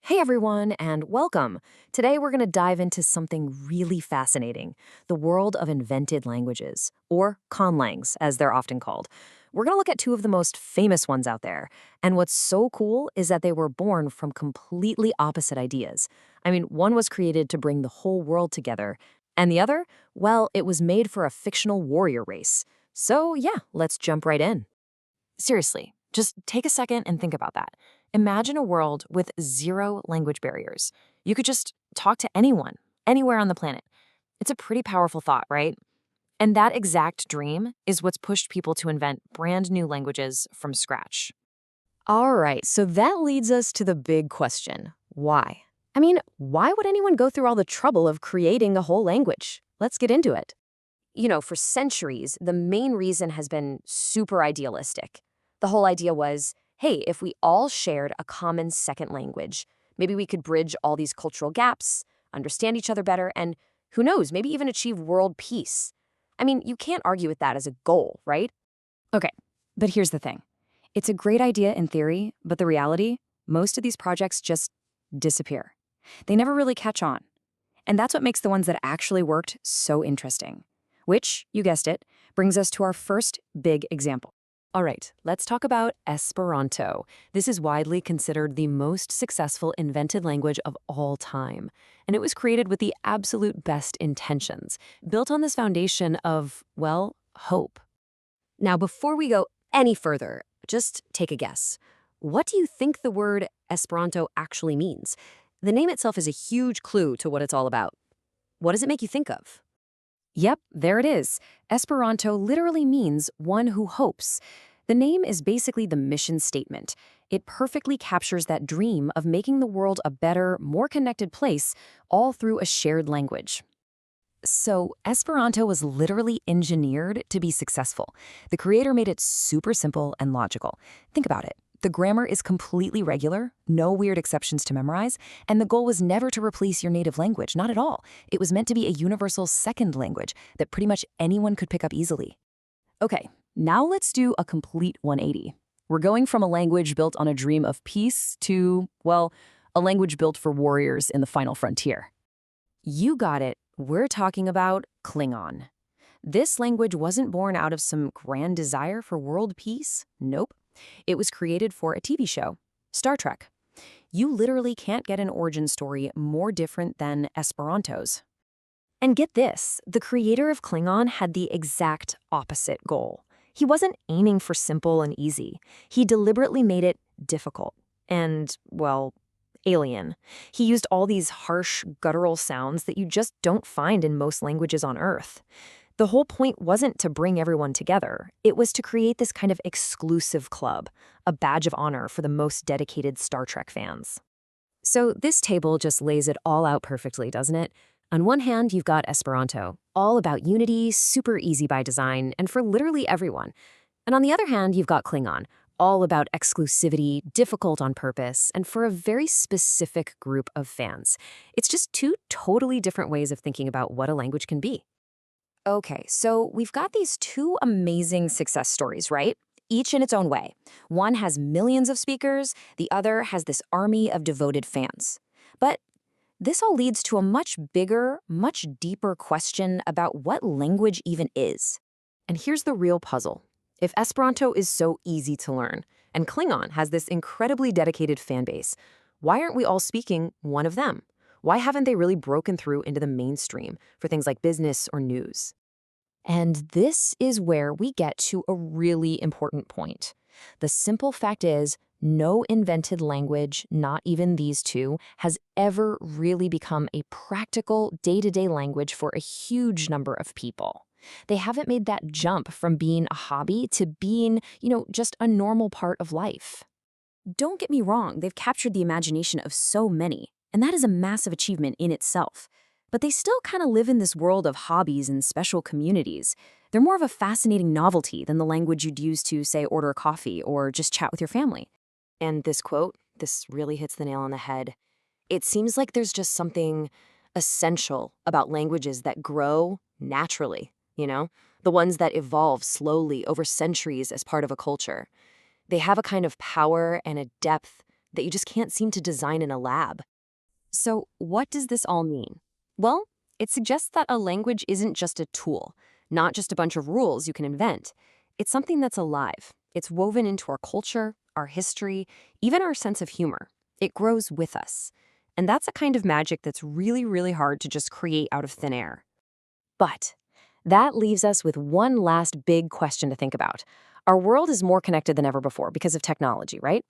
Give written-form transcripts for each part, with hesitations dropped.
Hey everyone, and welcome. Today we're going to dive into something really fascinating, the world of invented languages, or conlangs, as they're often called. We're going to look at two of the most famous ones out there, and what's so cool is that they were born from completely opposite ideas. I mean, one was created to bring the whole world together, and the other, well, it was made for a fictional warrior race. So yeah, let's jump right in. Seriously, just take a second and think about that. Imagine a world with zero language barriers. You could just talk to anyone, anywhere on the planet. It's a pretty powerful thought, right? And that exact dream is what's pushed people to invent brand new languages from scratch. All right, so that leads us to the big question. Why? I mean, why would anyone go through all the trouble of creating a whole language? Let's get into it. For centuries, the main reason has been super idealistic. The whole idea was, hey, if we all shared a common second language, maybe we could bridge all these cultural gaps, understand each other better, and who knows, maybe even achieve world peace. I mean, you can't argue with that as a goal, right? Okay, but here's the thing. It's a great idea in theory, but the reality, most of these projects just disappear. They never really catch on. And that's what makes the ones that actually worked so interesting. Which, you guessed it, brings us to our first big example. All right, let's talk about Esperanto. This is widely considered the most successful invented language of all time. And it was created with the absolute best intentions, built on this foundation of, well, hope. Now, before we go any further, just take a guess. What do you think the word Esperanto actually means? The name itself is a huge clue to what it's all about. What does it make you think of? Yep, there it is. Esperanto literally means one who hopes. The name is basically the mission statement. It perfectly captures that dream of making the world a better, more connected place, all through a shared language. So, Esperanto was literally engineered to be successful. The creator made it super simple and logical. Think about it. The grammar is completely regular, no weird exceptions to memorize, and the goal was never to replace your native language, not at all. It was meant to be a universal second language that pretty much anyone could pick up easily. Okay, now let's do a complete 180. We're going from a language built on a dream of peace to, well, a language built for warriors in the final frontier. You got it. We're talking about Klingon. This language wasn't born out of some grand desire for world peace. Nope. It was created for a TV show, Star Trek. You literally can't get an origin story more different than Esperanto's. And get this, the creator of Klingon had the exact opposite goal. He wasn't aiming for simple and easy. He deliberately made it difficult and, well, alien. He used all these harsh, guttural sounds that you just don't find in most languages on Earth. The whole point wasn't to bring everyone together. It was to create this kind of exclusive club, a badge of honor for the most dedicated Star Trek fans. So this table just lays it all out perfectly, doesn't it? On one hand, you've got Esperanto, all about unity, super easy by design, and for literally everyone. And on the other hand, you've got Klingon, all about exclusivity, difficult on purpose, and for a very specific group of fans. It's just two totally different ways of thinking about what a language can be. Okay, so we've got these two amazing success stories, right? Each in its own way. One has millions of speakers, the other has this army of devoted fans. But this all leads to a much bigger, much deeper question about what language even is. And here's the real puzzle. If Esperanto is so easy to learn, and Klingon has this incredibly dedicated fan base, why aren't we all speaking one of them? Why haven't they really broken through into the mainstream for things like business or news? And this is where we get to a really important point. The simple fact is, no invented language, not even these two, has ever really become a practical day-to-day language for a huge number of people. They haven't made that jump from being a hobby to being, just a normal part of life. Don't get me wrong, they've captured the imagination of so many, and that is a massive achievement in itself. But they still kind of live in this world of hobbies and special communities. They're more of a fascinating novelty than the language you'd use to, say, order coffee or just chat with your family. And this quote, this really hits the nail on the head. It seems like there's just something essential about languages that grow naturally, the ones that evolve slowly over centuries as part of a culture. They have a kind of power and a depth that you just can't seem to design in a lab. So, what does this all mean? Well, it suggests that a language isn't just a tool, not just a bunch of rules you can invent. It's something that's alive. It's woven into our culture, our history, even our sense of humor. It grows with us. And that's a kind of magic that's really, really hard to just create out of thin air. But that leaves us with one last big question to think about. Our world is more connected than ever before because of technology, right?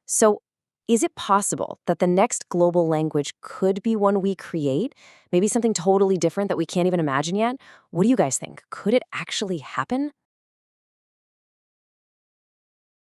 So, is it possible that the next global language could be one we create? Maybe something totally different that we can't even imagine yet? What do you guys think? Could it actually happen?